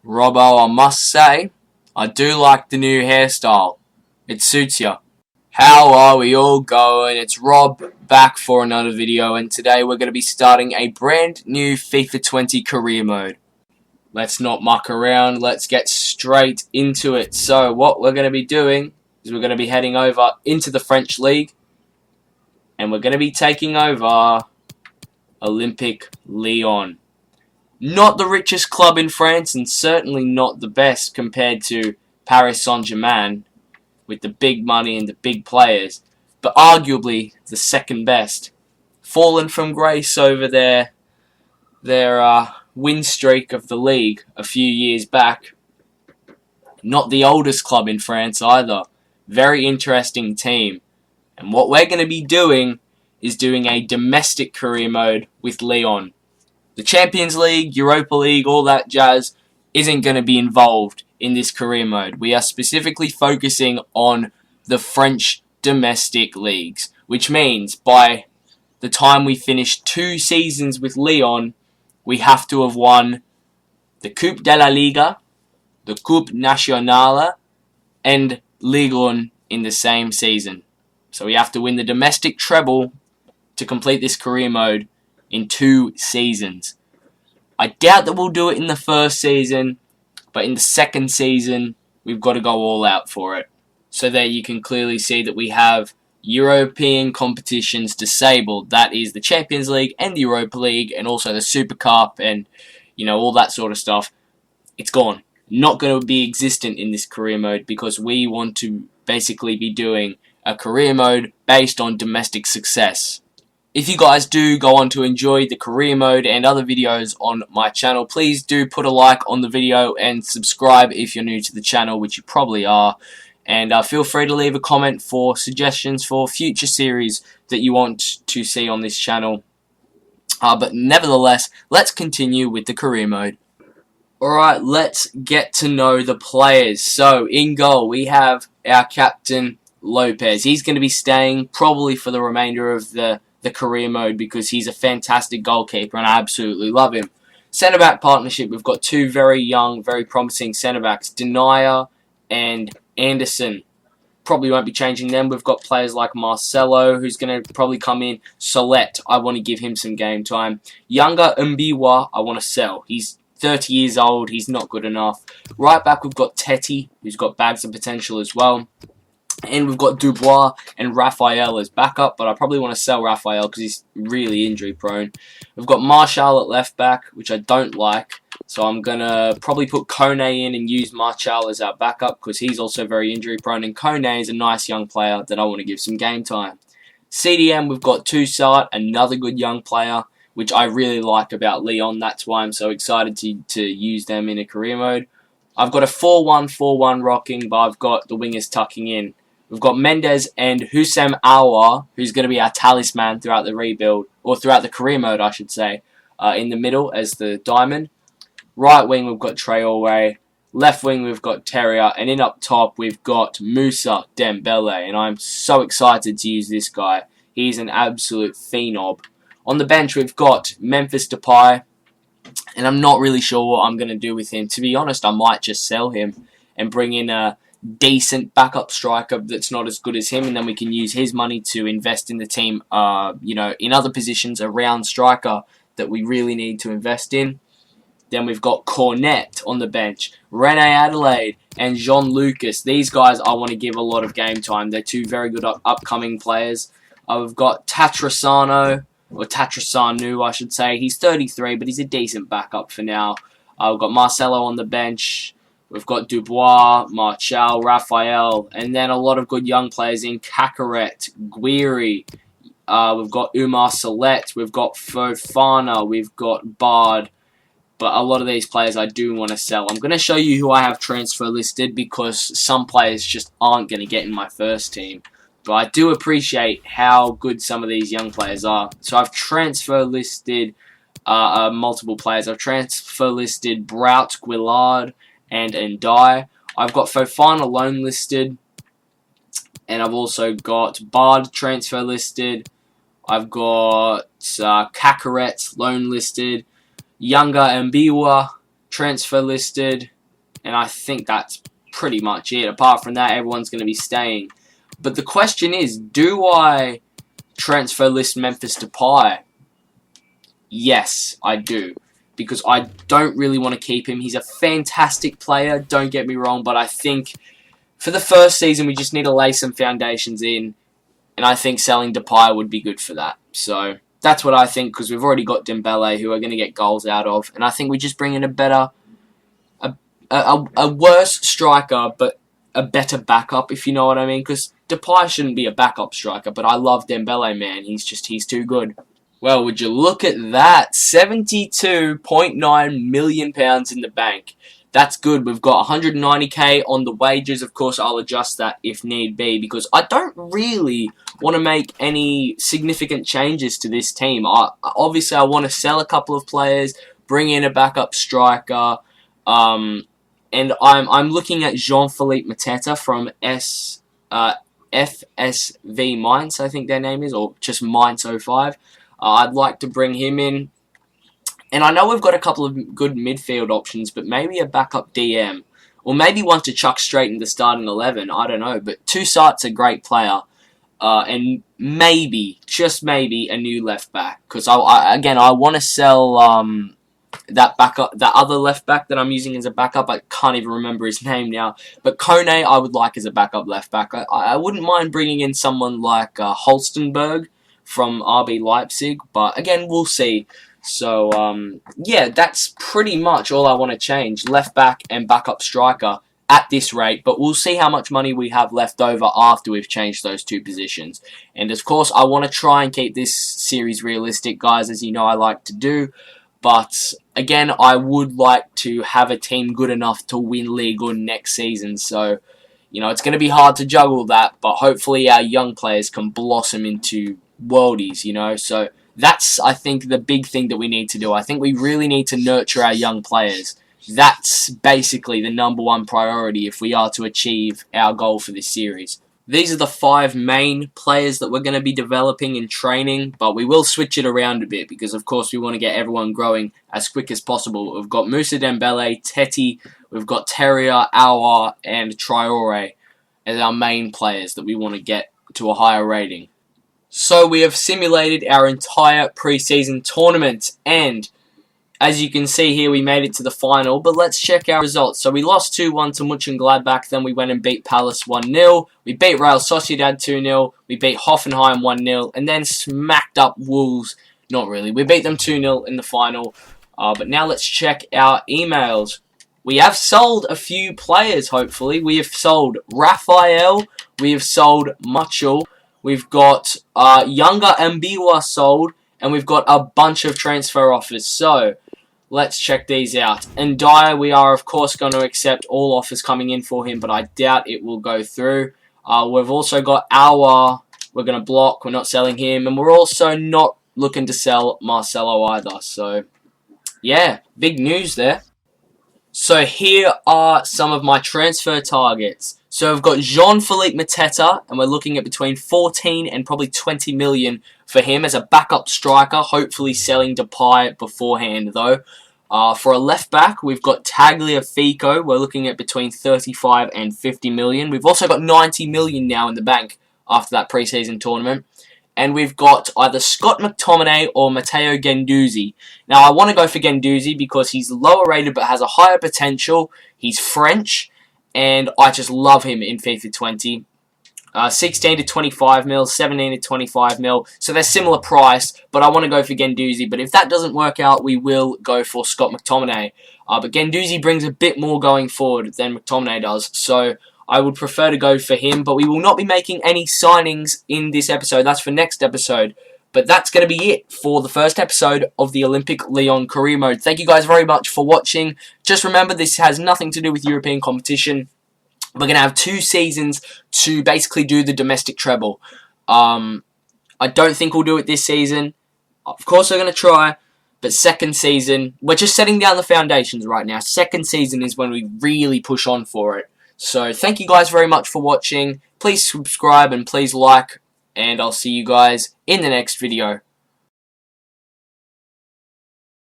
Robbo, I must say, I do like the new hairstyle. It suits you. How are we all going? It's Rob back for another video, and today we're going to be starting a brand new FIFA 20 career mode. Let's not muck around, let's get straight into it. So what we're going to be doing is we're going to be heading over into the French League, and we're going to be taking over Olympic Lyon. Not the richest club in France, and certainly not the best compared to Paris Saint-Germain with the big money and the big players, but arguably the second best. Fallen from grace over their win streak of the league a few years back. Not the oldest club in France either. Very interesting team. And what we're going to be doing is doing a domestic career mode with Lyon. The Champions League, Europa League, all that jazz isn't going to be involved in this career mode. We are specifically focusing on the French domestic leagues, which means by the time we finish 2 seasons with Lyon, we have to have won the Coupe de la Liga, the Coupe Nationale, and Ligue 1 in the same season. So we have to win the domestic treble to complete this career mode in 2 seasons. I doubt that we'll do it in the first season, but in the second season, we've got to go all out for it. So there you can clearly see that we have European competitions disabled. That is the Champions League and the Europa League, and also the Super Cup and, all that sort of stuff. It's gone. Not going to be existent in this career mode because we want to basically be doing a career mode based on domestic success. If you guys do go on to enjoy the career mode and other videos on my channel, please do put a like on the video and subscribe if you're new to the channel, which you probably are. And feel free to leave a comment for suggestions for future series that you want to see on this channel. But nevertheless, let's continue with the career mode. Alright, let's get to know the players. So, in goal, we have our captain, Lopez. He's going to be staying probably for the remainder of the career mode because he's a fantastic goalkeeper and I absolutely love him. Centre back partnership, we've got 2 very young, very promising centre backs, Denier and Anderson. Probably won't be changing them. We've got players like Marcelo, who's going to probably come in. Solet, I want to give him some game time. Younger Mbiwa, I want to sell. He's 30 years old, he's not good enough. Right back, we've got Teti, who's got bags of potential as well. And we've got Dubois and Raphael as backup, but I probably want to sell Raphael because he's really injury prone. We've got Martial at left back, which I don't like, so I'm going to probably put Kone in and use Martial as our backup because he's also very injury prone, and Kone is a nice young player that I want to give some game time. CDM, we've got Toussaint, another good young player, which I really like about Lyon. That's why I'm so excited to use them in a career mode. I've got a 4-1-4-1 rocking, but I've got the wingers tucking in. We've got Mendes and Houssem Aouar, who's going to be our talisman throughout the rebuild, or throughout the career mode, I should say, in the middle as the diamond. Right wing, we've got Traore. Left wing, we've got Terrier. And in up top, we've got Moussa Dembele. And I'm so excited to use this guy. He's an absolute phenom. On the bench, we've got Memphis Depay. And I'm not really sure what I'm going to do with him. To be honest, I might just sell him and bring in a decent backup striker that's not as good as him, and then we can use his money to invest in the team, in other positions around striker that we really need to invest in. Then we've got Cornet on the bench, Rene Adelaide and Jean Lucas. These guys I want to give a lot of game time. They're 2 very good upcoming players. We've got Tatrasano, or Tatrasanu, I should say. He's 33, but he's a decent backup for now. We've got Marcelo on the bench. We've got Dubois, Martial, Raphael, and then a lot of good young players in Cacaret, Guiri. We've got Umar Solet, we've got Fofana, we've got Bard. But a lot of these players I do want to sell. I'm going to show you who I have transfer listed because some players just aren't going to get in my first team. But I do appreciate how good some of these young players are. So I've transfer listed multiple players. I've transfer listed Brout, Guillard, and Ndai. I've got Fofana loan listed, and I've also got Bard transfer listed. I've got Cacaret loan listed, Younger Mbiwa transfer listed, And I think that's pretty much it. Apart from that, everyone's going to be staying. But the question is, do I transfer list Memphis Depay? Yes, I do. Because I don't really want to keep him. He's a fantastic player, don't get me wrong, but I think for the first season we just need to lay some foundations in, and I think selling Depay would be good for that. So that's what I think, because we've already got Dembele, who are going to get goals out of, and I think we just bring in a worse striker, but a better backup, if you know what I mean, because Depay shouldn't be a backup striker, but I love Dembele, man. He's too good. Well, would you look at that? £72.9 million in the bank. That's good. We've got 190k on the wages. Of course, I'll adjust that if need be, because I don't really want to make any significant changes to this team. Obviously, I want to sell a couple of players, bring in a backup striker, and I'm looking at Jean-Philippe Mateta from FSV Mainz, I think their name is, or just Mainz 05. I'd like to bring him in. And I know we've got a couple of good midfield options, but maybe a backup DM. Or maybe one to chuck straight in the starting 11. I don't know. But Toussaint's a great player. And maybe, just maybe, a new left back. Because, I want to sell that other left back that I'm using as a backup. I can't even remember his name now. But Kone, I would like as a backup left back. I wouldn't mind bringing in someone like Holstenberg from RB Leipzig, but again, we'll see. So, yeah, that's pretty much all I want to change. Left back and backup striker at this rate, but we'll see how much money we have left over after we've changed those two positions. And, of course, I want to try and keep this series realistic, guys, as you know I like to do. But, again, I would like to have a team good enough to win League One next season, so you know, it's going to be hard to juggle that, but hopefully our young players can blossom into worldies, you know. So that's, I think, the big thing that we need to do. I think we really need to nurture our young players. That's basically the #1 priority if we are to achieve our goal for this series. These are the 5 main players that we're going to be developing and training, but we will switch it around a bit because, of course, we want to get everyone growing as quick as possible. We've got Moussa Dembele, Teti, we've got Terrier, Aouar, and Traore as our main players that we want to get to a higher rating. So we have simulated our entire preseason tournament, and as you can see here, we made it to the final, but let's check our results. So we lost 2-1 to Mönchengladbach, then we went and beat Palace 1-0, we beat Real Sociedad 2-0, we beat Hoffenheim 1-0, and then smacked up Wolves. Not really, we beat them 2-0 in the final, but now let's check our emails. We have sold a few players, hopefully. We have sold Raphael, we have sold Muchel, we've got Younger Mbiwa sold, and we've got a bunch of transfer offers. So let's check these out. And Dyer, we are of course going to accept all offers coming in for him, but I doubt it will go through. We've also got Aouar, we're going to block, we're not selling him, and we're also not looking to sell Marcelo either. So yeah, big news there. So here are some of my transfer targets. So we've got Jean-Philippe Mateta, and we're looking at between 14 and probably 20 million for him as a backup striker, hopefully selling Depay beforehand though. For a left back, we've got Tagliafico. We're looking at between 35 and 50 million. We've also got 90 million now in the bank after that preseason tournament. And we've got either Scott McTominay or Matteo Guendouzi. Now, I want to go for Guendouzi because he's lower rated but has a higher potential. He's French, and I just love him in FIFA 20. 16 to 25 mil, 17 to 25 mil. So they're similar price, but I want to go for Guendouzi. But if that doesn't work out, we will go for Scott McTominay. But Guendouzi brings a bit more going forward than McTominay does. So I would prefer to go for him. But we will not be making any signings in this episode. That's for next episode. But that's going to be it for the first episode of the Olympic Lyon Career Mode. Thank you guys very much for watching. Just remember, this has nothing to do with European competition. We're going to have 2 seasons to basically do the domestic treble. I don't think we'll do it this season. Of course, we're going to try. But second season, we're just setting down the foundations right now. Second season is when we really push on for it. So thank you guys very much for watching. Please subscribe and please like. And I'll see you guys in the next video.